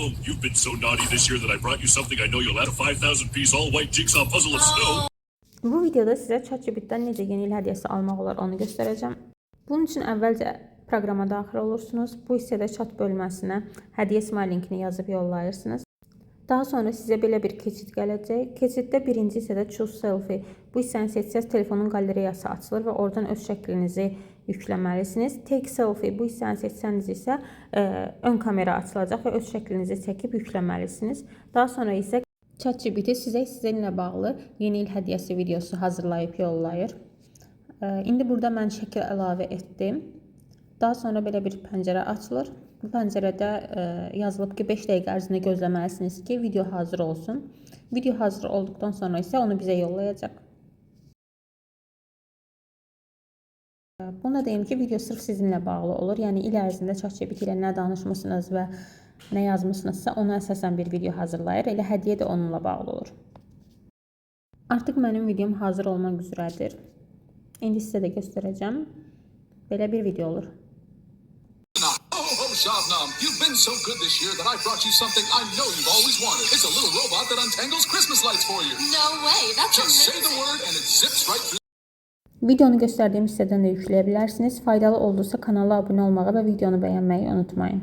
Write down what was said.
home. You've been so naughty this year that I brought you something I know you'll add, a 5,000-piece all-white jigsaw puzzle of snow. Bu videoda sizə ChatGPT-dən necə yeni il hədiyyəsi almaq olar onu göstərəcəm. Bunun üçün əvvəlcə proqrama daxil olursunuz. Bu hissədə chat bölməsinə hədiyyə smay-linkini yazıb yollayırsınız. Daha sonra sizə belə bir keçid gələcək. Keçiddə birinci hissədə Choose Selfie. Bu hissəni seçsəz telefonun qalereyası açılır və oradan öz şəklinizi yükləməlisiniz. Take Selfie. Bu hissəni seçsəniz isə ön kamera açılacaq və öz şəklinizi çəkib yükləməlisiniz. Daha sonra isə ChatGPT sizə sizinlə bağlı yeni il hədiyyəsi videosu hazırlayıb yollayır. İndi burada mən şəkil əlavə etdim. Daha sonra belə bir pəncərə açılır. Bu pəncərədə yazılıb ki, 5 dəqiqə ərzində gözləməlisiniz ki, video hazır olsun. Video hazır olduqdan sonra isə onu bizə yollayacaq. Bunu da deyim ki, video sırf sizinlə bağlı olur. Yəni il ərzində ChatGPT ilə nə danışmısınız və nə yazmısınızsa ona əsasən bir video hazırlayır. Elə hədiyyə də onunla bağlı olur. Artıq mənim videom hazır olmaq üzrədir. İndi sizə də göstərəcəm. Belə bir video olur. Shabnam, you've been so good this year that I brought you something I know you've always wanted. It's a little robot that untangles Christmas lights for you. No way, that's Just amazing. say the word and it zips right through. Videonu göstərdiyim hissədən də yükləyə bilərsiniz. Faydalı oldusa kanala abunə olmağı və videonu bəyənməyi unutmayın.